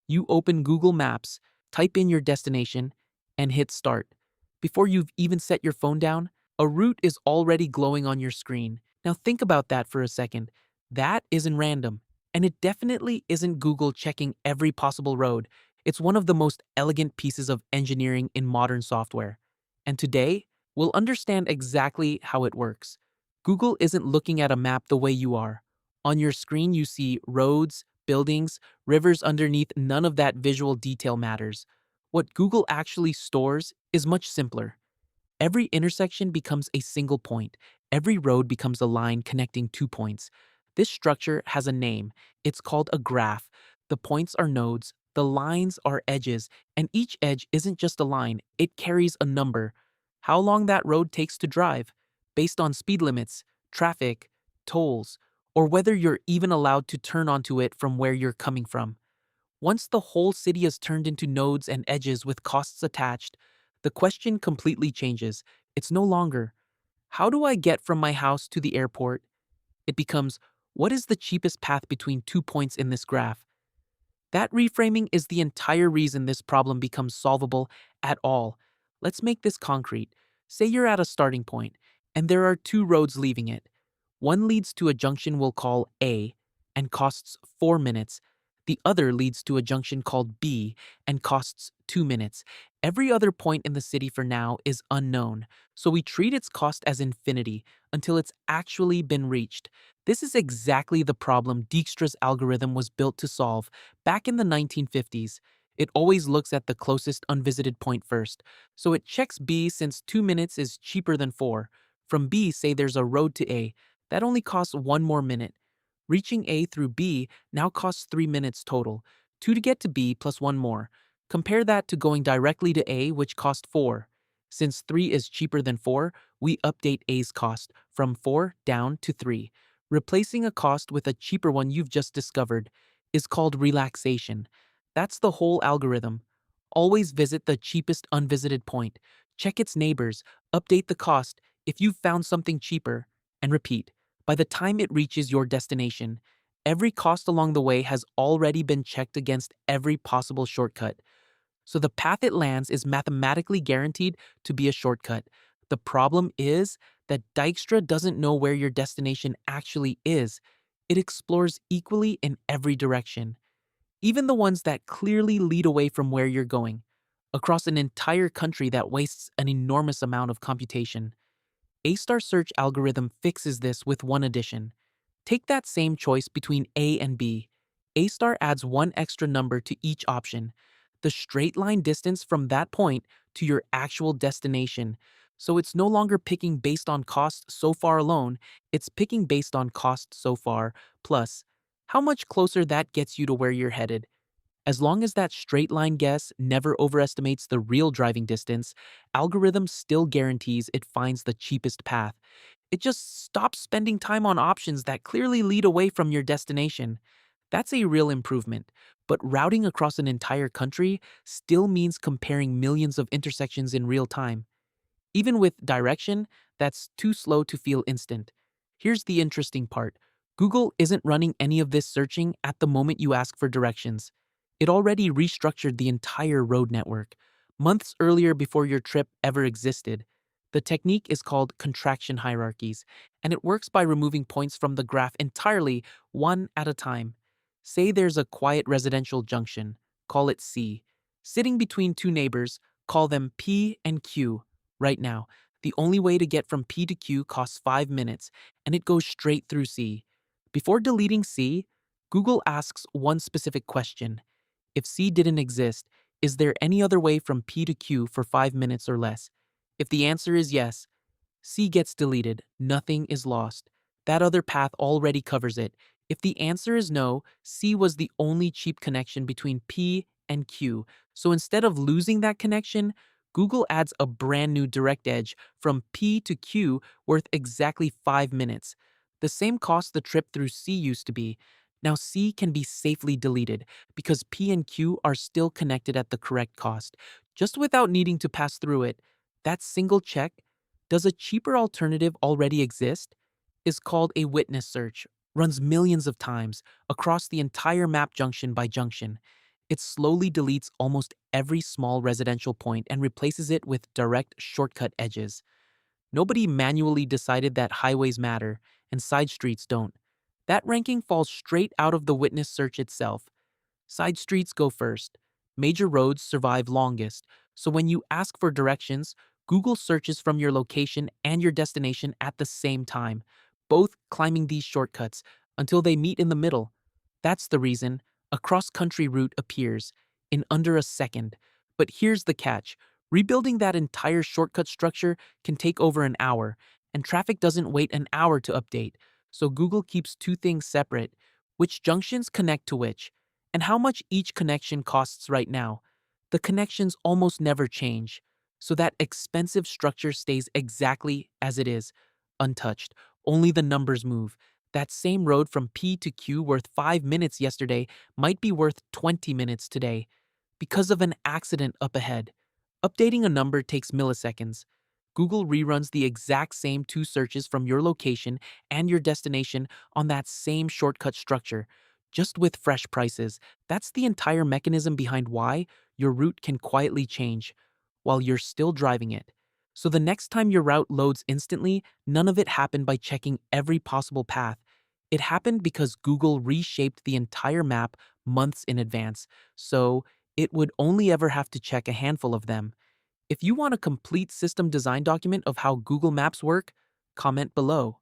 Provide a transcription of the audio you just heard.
You open Google Maps, type in your destination, and hit start. Before you've even set your phone down, a route is already glowing on your screen. Now think about that for a second. That isn't random, and it definitely isn't Google checking every possible road. It's one of the most elegant pieces of engineering in modern software. And today, we'll understand exactly how it works. Google isn't looking at a map the way you are. On your screen, you see roads, buildings, rivers underneath. None of that visual detail matters. What Google actually stores is much simpler. Every intersection becomes a single point. Every road becomes a line connecting two points. This structure has a name. It's called a graph. The points are nodes, the lines are edges, and each edge isn't just a line, it carries a number. How long that road takes to drive, based on speed limits, traffic, tolls, or whether you're even allowed to turn onto it from where you're coming from. Once the whole city is turned into nodes and edges with costs attached, the question completely changes. It's no longer, how do I get from my house to the airport? It becomes, what is the cheapest path between 2 points in this graph? That reframing is the entire reason this problem becomes solvable at all. Let's make this concrete. Say you're at a starting point, and there are two roads leaving it. One leads to a junction we'll call A and costs 4 minutes. The other leads to a junction called B and costs 2 minutes. Every other point in the city for now is unknown, so we treat its cost as infinity until it's actually been reached. This is exactly the problem Dijkstra's algorithm was built to solve. Back in the 1950s, it always looks at the closest unvisited point first, so it checks B since 2 minutes is cheaper than 4. From B, say there's a road to A. That only costs 1 more minute. Reaching A through B now costs 3 minutes total, 2 to get to B plus 1 more. Compare that to going directly to A, which cost 4. Since 3 is cheaper than 4, we update A's cost from 4 down to 3. Replacing a cost with a cheaper one you've just discovered is called relaxation. That's the whole algorithm. Always visit the cheapest unvisited point, check its neighbors, update the cost if you've found something cheaper, and repeat. By the time it reaches your destination, every cost along the way has already been checked against every possible shortcut. So the path it lands is mathematically guaranteed to be a shortcut. The problem is that Dijkstra doesn't know where your destination actually is. It explores equally in every direction, even the ones that clearly lead away from where you're going, across an entire country that wastes an enormous amount of computation. A-star search algorithm fixes this with one addition. Take that same choice between A and B. A-star adds one extra number to each option, the straight line distance from that point to your actual destination. So it's no longer picking based on cost so far alone, it's picking based on cost so far, plus how much closer that gets you to where you're headed. As long as that straight line guess never overestimates the real driving distance, algorithm still guarantees it finds the cheapest path. It just stops spending time on options that clearly lead away from your destination. That's a real improvement, but routing across an entire country still means comparing millions of intersections in real time. Even with direction, that's too slow to feel instant. Here's the interesting part. Google isn't running any of this searching at the moment you ask for directions. It already restructured the entire road network, months earlier before your trip ever existed. The technique is called contraction hierarchies, and it works by removing points from the graph entirely, one at a time. Say there's a quiet residential junction, call it C. Sitting between two neighbors, call them P and Q. Right now, the only way to get from P to Q costs 5 minutes, and it goes straight through C. Before deleting C, Google asks one specific question. If C didn't exist, is there any other way from P to Q for 5 minutes or less? If the answer is yes, C gets deleted, nothing is lost. That other path already covers it. If the answer is no, C was the only cheap connection between P and Q. So instead of losing that connection, Google adds a brand new direct edge from P to Q worth exactly 5 minutes. The same cost the trip through C used to be. Now C can be safely deleted because P and Q are still connected at the correct cost, just without needing to pass through it. That single check, does a cheaper alternative already exist, is called a witness search, runs millions of times across the entire map junction by junction. It slowly deletes almost every small residential point and replaces it with direct shortcut edges. Nobody manually decided that highways matter and side streets don't. That ranking falls straight out of the witness search itself. Side streets go first. Major roads survive longest. So when you ask for directions, Google searches from your location and your destination at the same time, both climbing these shortcuts until they meet in the middle. That's the reason a cross country route appears in under a second. But here's the catch: rebuilding that entire shortcut structure can take over an hour, and traffic doesn't wait an hour to update. So Google keeps two things separate: which junctions connect to which, and how much each connection costs right now. The connections almost never change, so that expensive structure stays exactly as it is, untouched. Only the numbers move. That same road from P to Q worth 5 minutes yesterday might be worth 20 minutes today because of an accident up ahead. Updating a number takes milliseconds. Google reruns the exact same two searches from your location and your destination on that same shortcut structure, just with fresh prices. That's the entire mechanism behind why your route can quietly change while you're still driving it. So the next time your route loads instantly, none of it happened by checking every possible path. It happened because Google reshaped the entire map months in advance, so it would only ever have to check a handful of them. If you want a complete system design document of how Google Maps work, comment below.